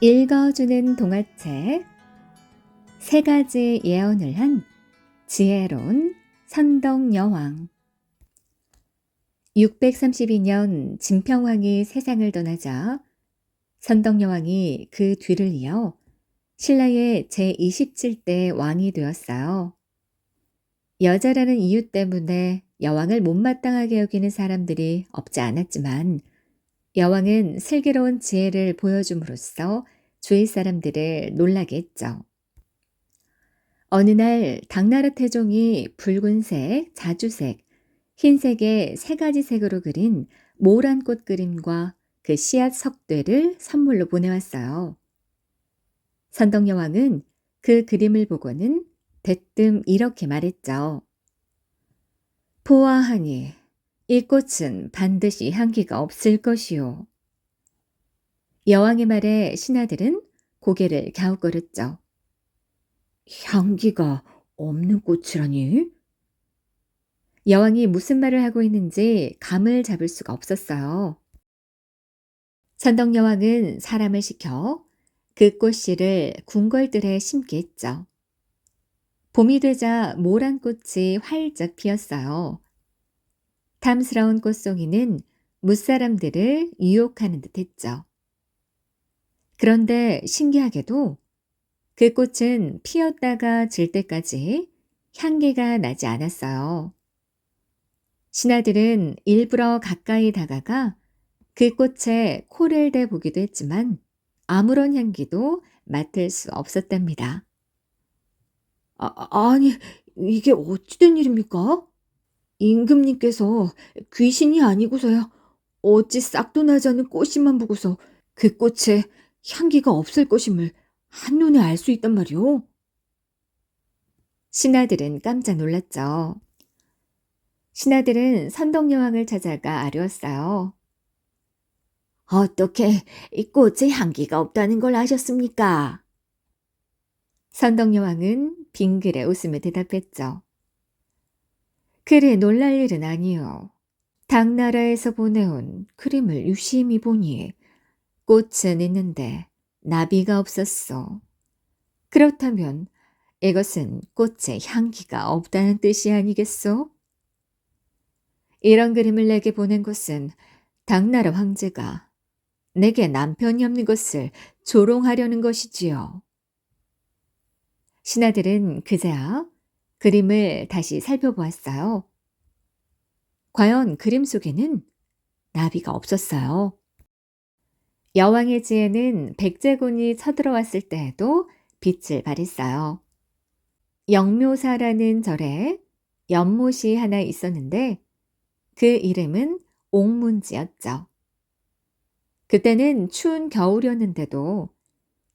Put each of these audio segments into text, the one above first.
읽어주는 동화책 세 가지 예언을 한 지혜로운 선덕여왕. 632년 진평왕이 세상을 떠나자 선덕여왕이 그 뒤를 이어 신라의 제27대 왕이 되었어요. 여자라는 이유 때문에 여왕을 못마땅하게 여기는 사람들이 없지 않았지만 여왕은 슬기로운 지혜를 보여줌으로써 주위 사람들을 놀라게 했죠. 어느 날 당나라 태종이 붉은색, 자주색, 흰색의 세 가지 색으로 그린 모란꽃 그림과 그 씨앗 석쇠를 선물로 보내왔어요. 선덕여왕은 그 그림을 보고는 대뜸 이렇게 말했죠. 보아하니 이 꽃은 반드시 향기가 없을 것이요. 여왕의 말에 신하들은 고개를 갸웃거렸죠. 향기가 없는 꽃이라니? 여왕이 무슨 말을 하고 있는지 감을 잡을 수가 없었어요. 선덕여왕은 사람을 시켜 그 꽃씨를 궁궐들에 심게 했죠. 봄이 되자 모란꽃이 활짝 피었어요. 탐스러운 꽃송이는 무사람들을 유혹하는 듯 했죠. 그런데 신기하게도 그 꽃은 피었다가 질 때까지 향기가 나지 않았어요. 신하들은 일부러 가까이 다가가 그 꽃에 코를 대보기도 했지만 아무런 향기도 맡을 수 없었답니다. 아니, 이게 어찌된 일입니까? 임금님께서 귀신이 아니고서야 어찌 싹도 나지 않은 꽃씨만 보고서 그 꽃에 향기가 없을 것임을 한눈에 알 수 있단 말이오. 신하들은 깜짝 놀랐죠. 신하들은 선덕여왕을 찾아가 아뢰었어요. 어떻게 이 꽃에 향기가 없다는 걸 아셨습니까? 선덕여왕은 빙그레 웃으며 대답했죠. 그리 놀랄 일은 아니요. 당나라에서 보내온 그림을 유심히 보니 꽃은 있는데 나비가 없었어. 그렇다면 이것은 꽃에 향기가 없다는 뜻이 아니겠소? 이런 그림을 내게 보낸 것은 당나라 황제가 내게 남편이 없는 것을 조롱하려는 것이지요. 신하들은 그제야 그림을 다시 살펴보았어요. 과연 그림 속에는 나비가 없었어요. 여왕의 지혜는 백제군이 쳐들어왔을 때에도 빛을 발했어요. 영묘사라는 절에 연못이 하나 있었는데 그 이름은 옥문지였죠. 그때는 추운 겨울이었는데도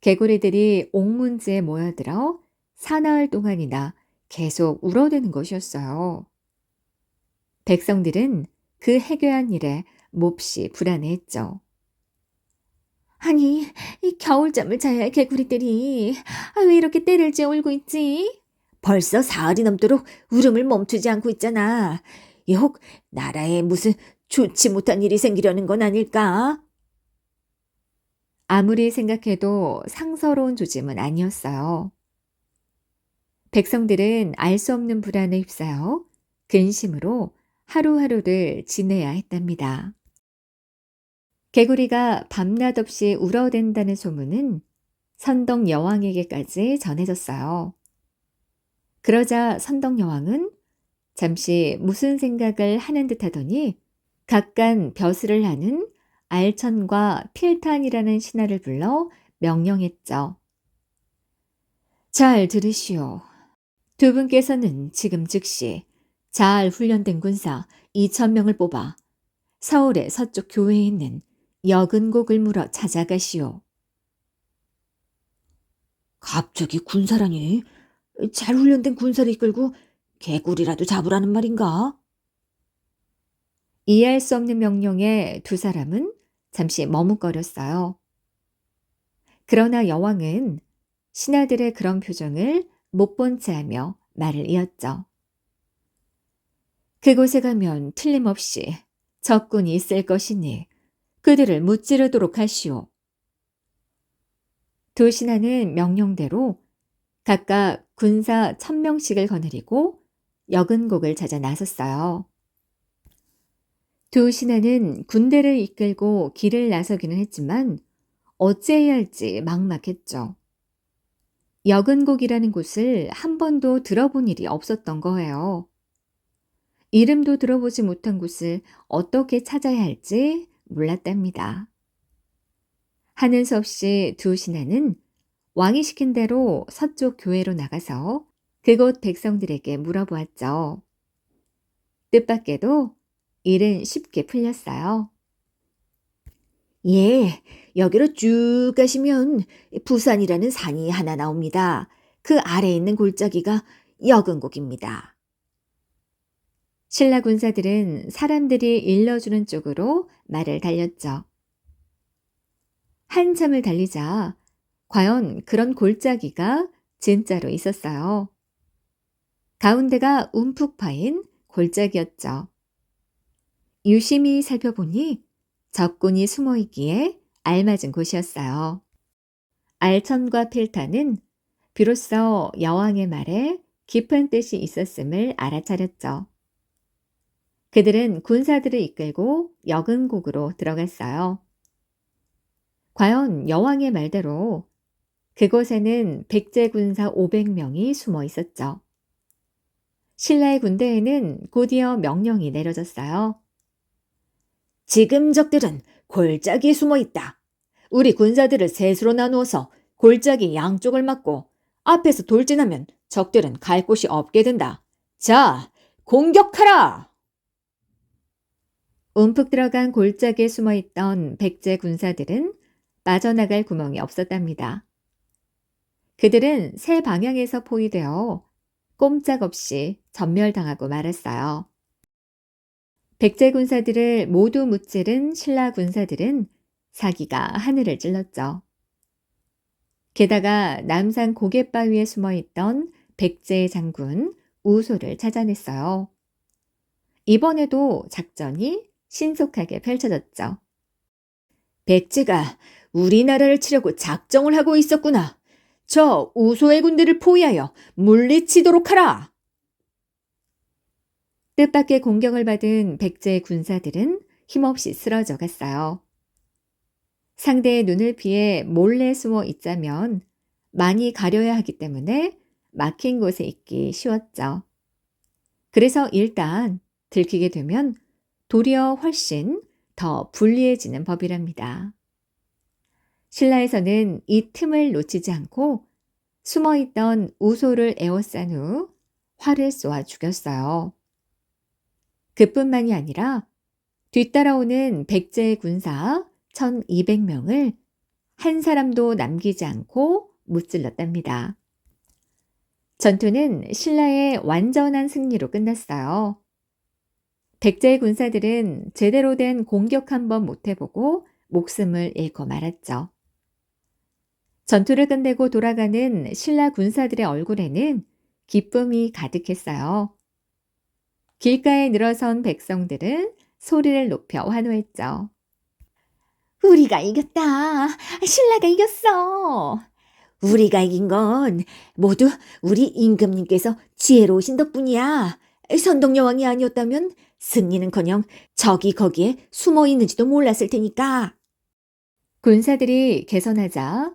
개구리들이 옥문지에 모여들어 사나흘 동안이나 계속 울어대는 것이었어요. 백성들은 그 해괴한 일에 몹시 불안해했죠. 아니, 이 겨울잠을 자야 할 개구리들이 왜 이렇게 때를 지어 울고 있지? 벌써 사흘이 넘도록 울음을 멈추지 않고 있잖아. 이 혹 나라에 무슨 좋지 못한 일이 생기려는 건 아닐까? 아무리 생각해도 상서로운 조짐은 아니었어요. 백성들은 알 수 없는 불안에 휩싸여 근심으로 하루하루를 지내야 했답니다. 개구리가 밤낮 없이 울어댄다는 소문은 선덕 여왕에게까지 전해졌어요. 그러자 선덕 여왕은 잠시 무슨 생각을 하는 듯 하더니 각간 벼슬을 하는 알천과 필탄이라는 신하를 불러 명령했죠. 잘 들으시오. 두 분께서는 지금 즉시 잘 훈련된 군사 2,000명을 뽑아 서울의 서쪽 교회에 있는 여근곡을 물어 찾아가시오. 갑자기 군사라니? 잘 훈련된 군사를 이끌고 개구리라도 잡으라는 말인가? 이해할 수 없는 명령에 두 사람은 잠시 머뭇거렸어요. 그러나 여왕은 신하들의 그런 표정을 못 본 채 하며 말을 이었죠. 그곳에 가면 틀림없이 적군이 있을 것이니 그들을 무찌르도록 하시오. 두 신하는 명령대로 각각 군사 1,000명씩을 거느리고 여근곡을 찾아 나섰어요. 두 신하는 군대를 이끌고 길을 나서기는 했지만 어찌해야 할지 막막했죠. 여근곡이라는 곳을 한 번도 들어본 일이 없었던 거예요. 이름도 들어보지 못한 곳을 어떻게 찾아야 할지 몰랐답니다. 하는 수 없이 두 신하는 왕이 시킨 대로 서쪽 교회로 나가서 그곳 백성들에게 물어보았죠. 뜻밖에도 일은 쉽게 풀렸어요. 예, 여기로 쭉 가시면 부산이라는 산이 하나 나옵니다. 그 아래에 있는 골짜기가 여근곡입니다. 신라 군사들은 사람들이 일러주는 쪽으로 말을 달렸죠. 한참을 달리자 과연 그런 골짜기가 진짜로 있었어요. 가운데가 움푹 파인 골짜기였죠. 유심히 살펴보니 적군이 숨어 있기에 알맞은 곳이었어요. 알천과 필타는 비로소 여왕의 말에 깊은 뜻이 있었음을 알아차렸죠. 그들은 군사들을 이끌고 여근곡으로 들어갔어요. 과연 여왕의 말대로 그곳에는 백제 군사 500명이 숨어 있었죠. 신라의 군대에는 곧이어 명령이 내려졌어요. 지금 적들은 골짜기에 숨어 있다. 우리 군사들을 셋으로 나누어서 골짜기 양쪽을 막고 앞에서 돌진하면 적들은 갈 곳이 없게 된다. 자, 공격하라! 움푹 들어간 골짜기에 숨어 있던 백제 군사들은 빠져나갈 구멍이 없었답니다. 그들은 세 방향에서 포위되어 꼼짝없이 전멸당하고 말았어요. 백제 군사들을 모두 무찌른 신라 군사들은 사기가 하늘을 찔렀죠. 게다가 남산 고갯바위에 숨어있던 백제 장군 우소를 찾아냈어요. 이번에도 작전이 신속하게 펼쳐졌죠. 백제가 우리나라를 치려고 작정을 하고 있었구나. 저 우소의 군대를 포위하여 물리치도록 하라. 뜻밖의 공격을 받은 백제의 군사들은 힘없이 쓰러져 갔어요. 상대의 눈을 피해 몰래 숨어 있자면 많이 가려야 하기 때문에 막힌 곳에 있기 쉬웠죠. 그래서 일단 들키게 되면 도리어 훨씬 더 불리해지는 법이랍니다. 신라에서는 이 틈을 놓치지 않고 숨어있던 우소를 에워싼 후 활을 쏘아 죽였어요. 그뿐만이 아니라 뒤따라오는 백제 군사 1,200명을 한 사람도 남기지 않고 무찔렀답니다. 전투는 신라의 완전한 승리로 끝났어요. 백제 군사들은 제대로 된 공격 한번 못 해보고 목숨을 잃고 말았죠. 전투를 끝내고 돌아가는 신라 군사들의 얼굴에는 기쁨이 가득했어요. 길가에 늘어선 백성들은 소리를 높여 환호했죠. 우리가 이겼다. 신라가 이겼어. 우리가 이긴 건 모두 우리 임금님께서 지혜로우신 덕분이야. 선덕여왕이 아니었다면 승리는커녕 적이 거기에 숨어 있는지도 몰랐을 테니까. 군사들이 개선하자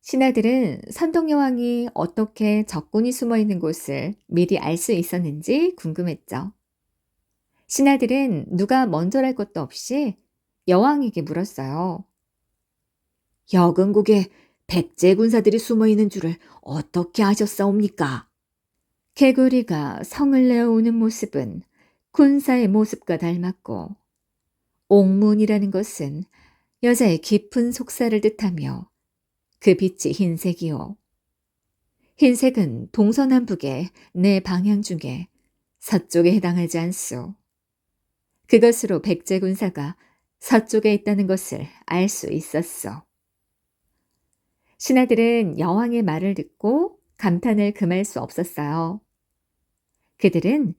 신하들은 선덕여왕이 어떻게 적군이 숨어 있는 곳을 미리 알 수 있었는지 궁금했죠. 신하들은 누가 먼저랄 것도 없이 여왕에게 물었어요. 여근곡에 백제 군사들이 숨어 있는 줄을 어떻게 아셨사옵니까? 개구리가 성을 내어오는 모습은 군사의 모습과 닮았고 옥문이라는 것은 여자의 깊은 속살을 뜻하며 그 빛이 흰색이요. 흰색은 동서남북의 네 방향 중에 서쪽에 해당하지 않소. 그것으로 백제 군사가 서쪽에 있다는 것을 알 수 있었소. 신하들은 여왕의 말을 듣고 감탄을 금할 수 없었어요. 그들은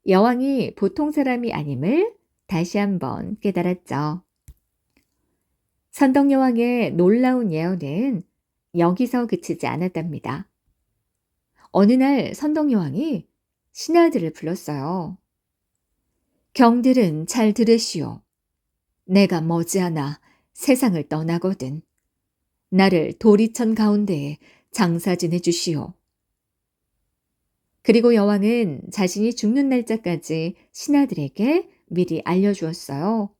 여왕이 보통 사람이 아님을 다시 한번 깨달았죠. 선덕여왕의 놀라운 예언은 여기서 그치지 않았답니다. 어느 날 선덕여왕이 신하들을 불렀어요. 경들은 잘 들으시오. 내가 머지않아 세상을 떠나거든. 나를 도리천 가운데에 장사 지내 주시오. 그리고 여왕은 자신이 죽는 날짜까지 신하들에게 미리 알려주었어요.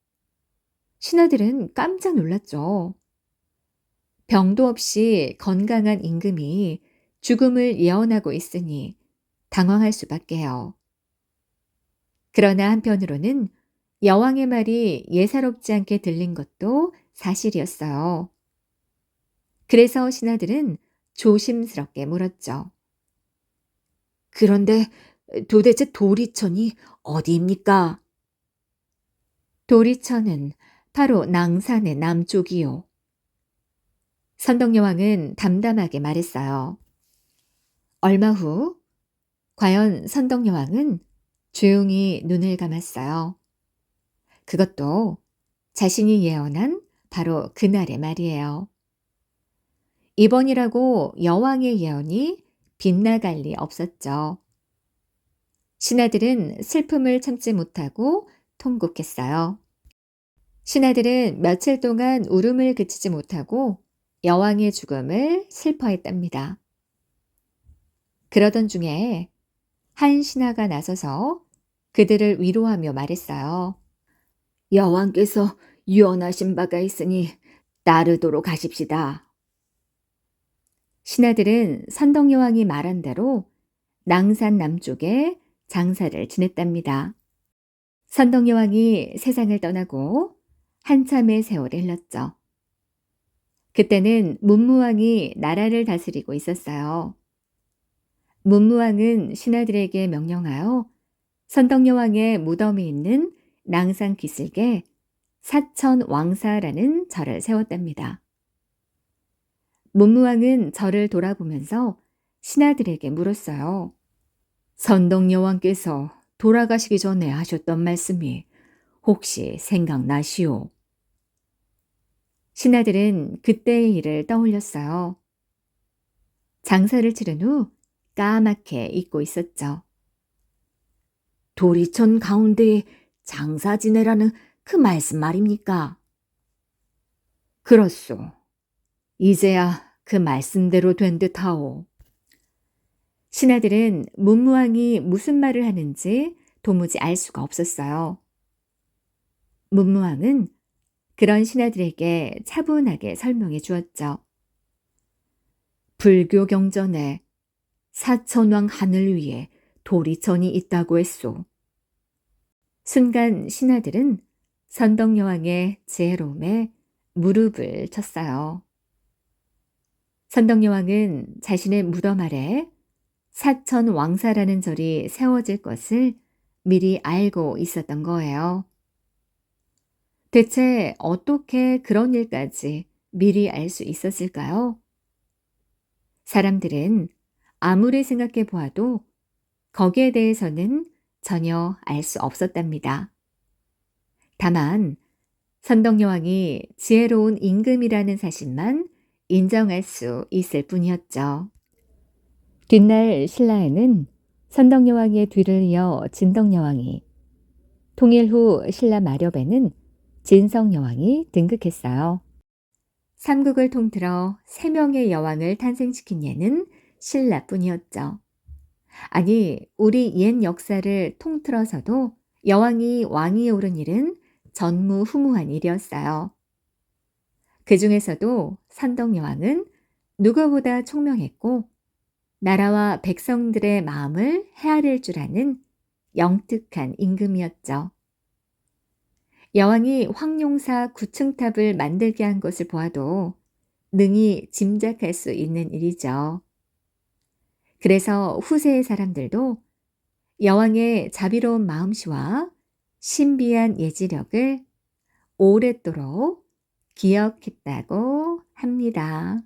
신하들은 깜짝 놀랐죠. 병도 없이 건강한 임금이 죽음을 예언하고 있으니 당황할 수밖에요. 그러나 한편으로는 여왕의 말이 예사롭지 않게 들린 것도 사실이었어요. 그래서 신하들은 조심스럽게 물었죠. 그런데 도대체 도리천이 어디입니까? 도리천은 바로 낭산의 남쪽이요. 선덕여왕은 담담하게 말했어요. 얼마 후 과연 선덕여왕은 조용히 눈을 감았어요. 그것도 자신이 예언한 바로 그날의 말이에요. 이번이라고 여왕의 예언이 빗나갈 리 없었죠. 신하들은 슬픔을 참지 못하고 통곡했어요. 신하들은 며칠 동안 울음을 그치지 못하고 여왕의 죽음을 슬퍼했답니다. 그러던 중에 한 신하가 나서서 그들을 위로하며 말했어요. 여왕께서 유언하신 바가 있으니 따르도록 하십시다. 신하들은 선덕여왕이 말한 대로 낭산 남쪽에 장사를 지냈답니다. 선덕여왕이 세상을 떠나고 한참의 세월이 흘렀죠. 그때는 문무왕이 나라를 다스리고 있었어요. 문무왕은 신하들에게 명령하여 선덕여왕의 무덤이 있는 낭산 기슭에 사천왕사라는 절을 세웠답니다. 문무왕은 절을 돌아보면서 신하들에게 물었어요. 선덕여왕께서 돌아가시기 전에 하셨던 말씀이 혹시 생각나시오? 신하들은 그때의 일을 떠올렸어요. 장사를 치른 후 까맣게 잊고 있었죠. 도리천 가운데에 장사 지내라는 그 말씀 말입니까? 그렇소. 이제야 그 말씀대로 된 듯하오. 신하들은 문무왕이 무슨 말을 하는지 도무지 알 수가 없었어요. 문무왕은 그런 신하들에게 차분하게 설명해 주었죠. 불교 경전에 사천왕 하늘 위에 도리천이 있다고 했소. 순간 신하들은 선덕여왕의 지혜로움에 무릎을 쳤어요. 선덕여왕은 자신의 무덤 아래 사천왕사라는 절이 세워질 것을 미리 알고 있었던 거예요. 대체 어떻게 그런 일까지 미리 알 수 있었을까요? 사람들은 아무리 생각해 보아도 거기에 대해서는 전혀 알 수 없었답니다. 다만 선덕여왕이 지혜로운 임금이라는 사실만 인정할 수 있을 뿐이었죠. 뒷날 신라에는 선덕여왕의 뒤를 이어 진덕여왕이, 통일 후 신라 마렵에는 진성여왕이 등극했어요. 삼국을 통틀어 3명의 여왕을 탄생시킨 예는 신라뿐이었죠. 아니, 우리 옛 역사를 통틀어서도 여왕이 왕위에 오른 일은 전무후무한 일이었어요. 그 중에서도 선덕여왕은 누구보다 총명했고 나라와 백성들의 마음을 헤아릴 줄 아는 영특한 임금이었죠. 여왕이 황룡사 9층탑을 만들게 한 것을 보아도 능히 짐작할 수 있는 일이죠. 그래서 후세의 사람들도 여왕의 자비로운 마음씨와 신비한 예지력을 오랫도록 기억했다고 합니다.